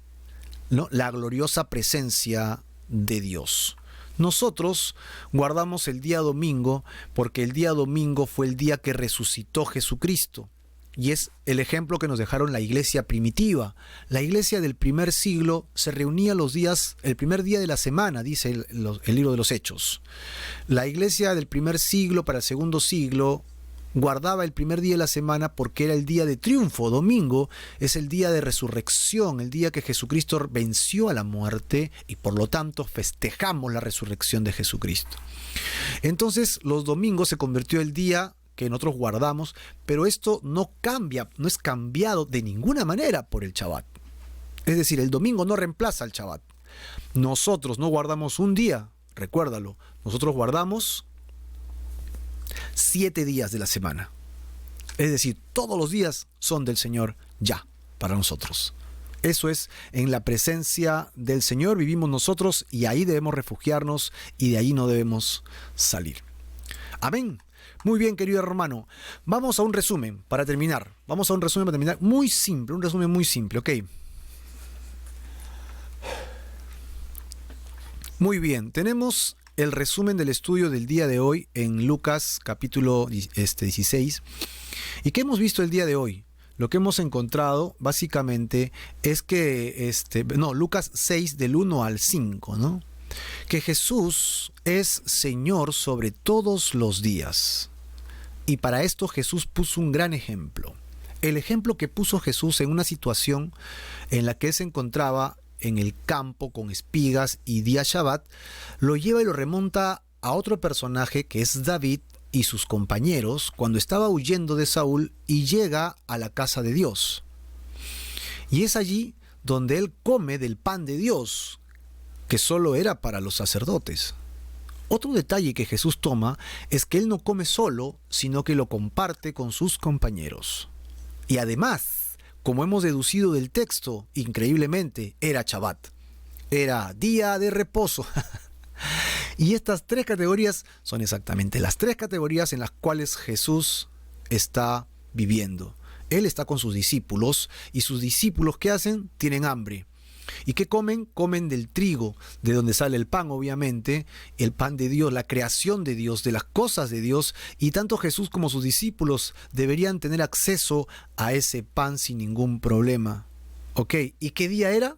¿no? La gloriosa presencia de Dios. Nosotros guardamos el día domingo porque el día domingo fue el día que resucitó Jesucristo. Y es el ejemplo que nos dejaron la iglesia primitiva. La iglesia del primer siglo se reunía los días, el primer día de la semana, dice el libro de los Hechos. La iglesia del primer siglo para el segundo siglo guardaba el primer día de la semana porque era el día de triunfo. Domingo es el día de resurrección, el día que Jesucristo venció a la muerte y por lo tanto festejamos la resurrección de Jesucristo. Entonces los domingos se convirtió el día que nosotros guardamos, pero esto no cambia, no es cambiado de ninguna manera por el Shabbat. Es decir, el domingo no reemplaza al Shabbat. Nosotros no guardamos un día, recuérdalo, nosotros guardamos 7 días de la semana. Es decir, todos los días son del Señor ya, para nosotros. Eso es, en la presencia del Señor vivimos nosotros y ahí debemos refugiarnos y de ahí no debemos salir. Amén. Muy bien, querido hermano. Vamos a un resumen para terminar. Muy simple, un resumen muy simple, ¿ok? Muy bien, tenemos el resumen del estudio del día de hoy en Lucas capítulo 16. ¿Y qué hemos visto el día de hoy? Lo que hemos encontrado básicamente es que, Lucas 6 del 1 al 5, ¿no? Que Jesús es Señor sobre todos los días. Y para esto Jesús puso un gran ejemplo. El ejemplo que puso Jesús en una situación en la que él se encontraba en el campo con espigas y día Shabbat, lo lleva y lo remonta a otro personaje que es David y sus compañeros cuando estaba huyendo de Saúl y llega a la casa de Dios. Y es allí donde él come del pan de Dios, que solo era para los sacerdotes. Otro detalle que Jesús toma es que él no come solo, sino que lo comparte con sus compañeros. Y además, como hemos deducido del texto, increíblemente, era Shabbat. Era día de reposo. Y estas 3 categorías son exactamente las 3 categorías en las cuales Jesús está viviendo. Él está con sus discípulos y sus discípulos, ¿qué hacen? Tienen hambre. ¿Y qué comen? Comen del trigo, de donde sale el pan, obviamente, el pan de Dios, la creación de Dios, de las cosas de Dios, y tanto Jesús como sus discípulos deberían tener acceso a ese pan sin ningún problema. ¿Ok? ¿Y qué día era?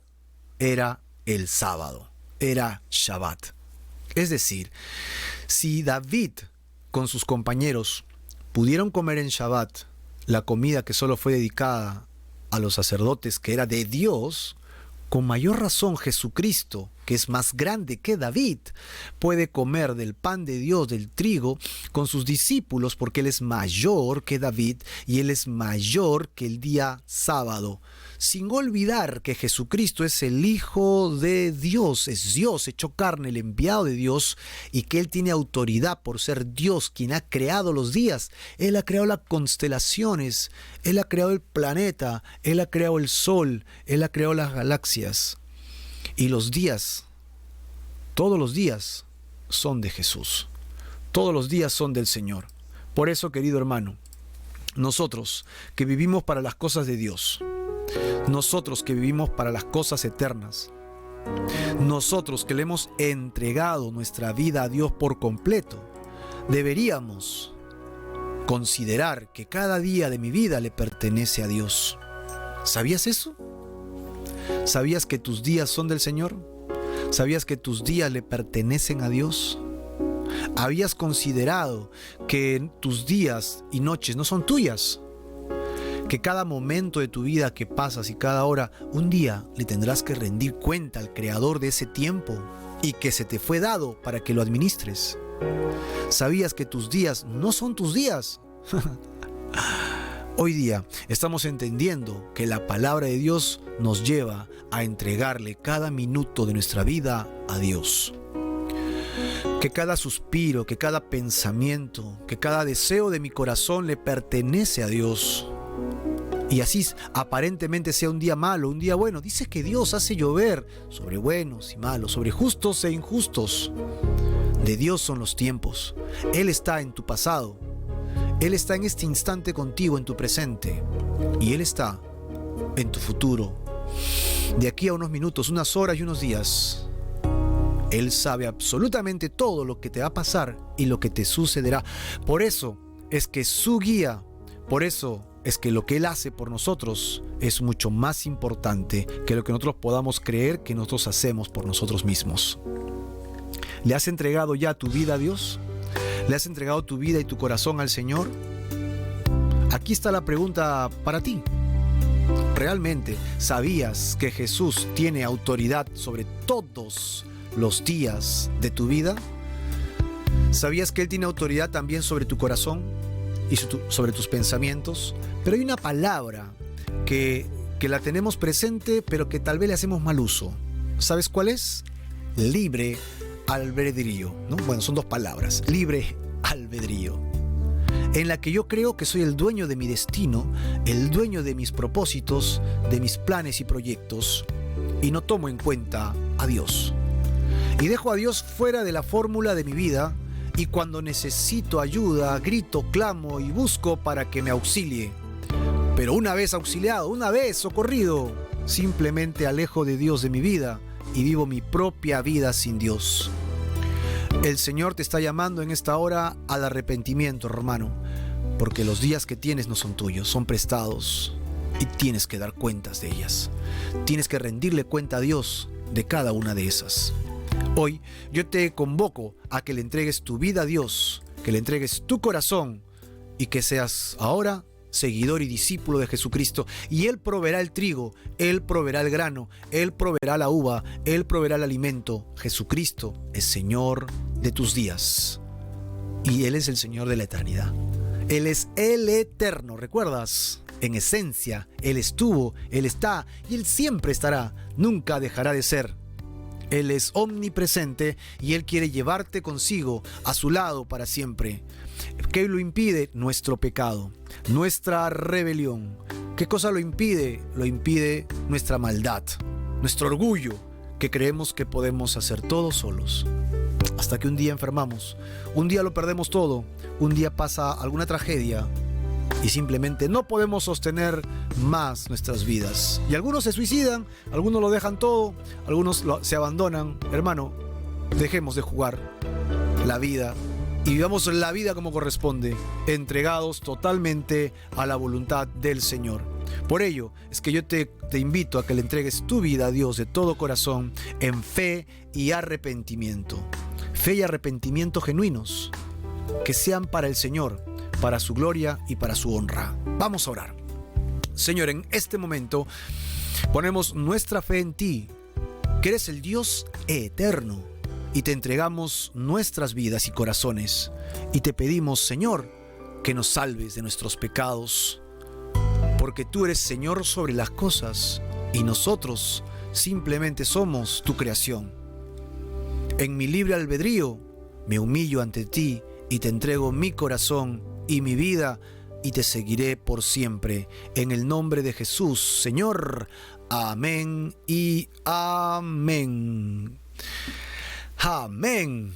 Era el sábado, era Shabbat. Es decir, si David con sus compañeros pudieron comer en Shabbat la comida que solo fue dedicada a los sacerdotes, que era de Dios, con mayor razón Jesucristo, que es más grande que David, puede comer del pan de Dios, del trigo, con sus discípulos, porque Él es mayor que David y Él es mayor que el día sábado. Sin olvidar que Jesucristo es el Hijo de Dios, es Dios hecho carne, el enviado de Dios, y que Él tiene autoridad por ser Dios, quien ha creado los días. Él ha creado las constelaciones, Él ha creado el planeta, Él ha creado el sol, Él ha creado las galaxias. Y los días, todos los días son de Jesús. Todos los días son del Señor. Por eso, querido hermano, nosotros que vivimos para las cosas de Dios, nosotros que vivimos para las cosas eternas, nosotros que le hemos entregado nuestra vida a Dios por completo, deberíamos considerar que cada día de mi vida le pertenece a Dios. ¿Sabías eso? ¿Sabías que tus días son del Señor? ¿Sabías que tus días le pertenecen a Dios? ¿Habías considerado que tus días y noches no son tuyas? Que cada momento de tu vida que pasas y cada hora, un día le tendrás que rendir cuenta al Creador de ese tiempo y que se te fue dado para que lo administres. ¿Sabías que tus días no son tus días? Hoy día estamos entendiendo que la palabra de Dios nos lleva a entregarle cada minuto de nuestra vida a Dios. que cada suspiro, que cada pensamiento, que cada deseo de mi corazón le pertenece a Dios. Y así aparentemente sea un día malo, un día bueno. Dices que Dios hace llover sobre buenos y malos, sobre justos e injustos. De Dios son los tiempos. Él está en tu pasado. Él está en este instante contigo en tu presente. Y Él está en tu futuro. De aquí a unos minutos, unas horas y unos días. Él sabe absolutamente todo lo que te va a pasar y lo que te sucederá. Por eso es que su guía, por eso es que lo que Él hace por nosotros es mucho más importante que lo que nosotros podamos creer que nosotros hacemos por nosotros mismos. ¿Le has entregado ya tu vida a Dios? ¿Le has entregado tu vida y tu corazón al Señor? Aquí está la pregunta para ti. ¿Realmente sabías que Jesús tiene autoridad sobre todos los días de tu vida? ¿Sabías que Él tiene autoridad también sobre tu corazón y sobre tus pensamientos? Pero hay una palabra que la tenemos presente, pero que tal vez le hacemos mal uso. ¿Sabes cuál es? Libre albedrío, ¿no? Bueno, son dos palabras. Libre albedrío. En la que yo creo que soy el dueño de mi destino, el dueño de mis propósitos, de mis planes y proyectos, y no tomo en cuenta a Dios. Y dejo a Dios fuera de la fórmula de mi vida, y cuando necesito ayuda, grito, clamo y busco para que me auxilie. Pero una vez auxiliado, una vez socorrido, simplemente alejo de Dios de mi vida y vivo mi propia vida sin Dios. El Señor te está llamando en esta hora al arrepentimiento, hermano, porque los días que tienes no son tuyos, son prestados y tienes que dar cuentas de ellas. Tienes que rendirle cuenta a Dios de cada una de esas. Hoy yo te convoco a que le entregues tu vida a Dios, que le entregues tu corazón y que seas ahora seguidor y discípulo de Jesucristo, y Él proveerá el trigo, Él proveerá el grano, Él proveerá la uva, Él proveerá el alimento. Jesucristo es Señor de tus días y Él es el Señor de la eternidad. Él es el eterno, ¿recuerdas? En esencia, Él estuvo, Él está y Él siempre estará, nunca dejará de ser. Él es omnipresente y Él quiere llevarte consigo, a su lado para siempre. ¿Qué lo impide? Nuestro pecado, nuestra rebelión. ¿Qué cosa lo impide? Lo impide nuestra maldad, nuestro orgullo, que creemos que podemos hacer todo solos. Hasta que un día enfermamos, un día lo perdemos todo, un día pasa alguna tragedia y simplemente no podemos sostener más nuestras vidas. Y algunos se suicidan, algunos lo dejan todo, algunos se abandonan. Hermano, dejemos de jugar la vida y vivamos la vida como corresponde, entregados totalmente a la voluntad del Señor. Por ello es que yo te invito a que le entregues tu vida a Dios de todo corazón en fe y arrepentimiento. Fe y arrepentimiento genuinos, que sean para el Señor, para su gloria y para su honra. Vamos a orar. Señor, en este momento ponemos nuestra fe en ti, que eres el Dios eterno, y te entregamos nuestras vidas y corazones, y te pedimos, Señor, que nos salves de nuestros pecados, porque tú eres Señor sobre las cosas, y nosotros simplemente somos tu creación. En mi libre albedrío me humillo ante ti y te entrego mi corazón y mi vida, y te seguiré por siempre. En el nombre de Jesús, Señor. Amén y amén. Amén.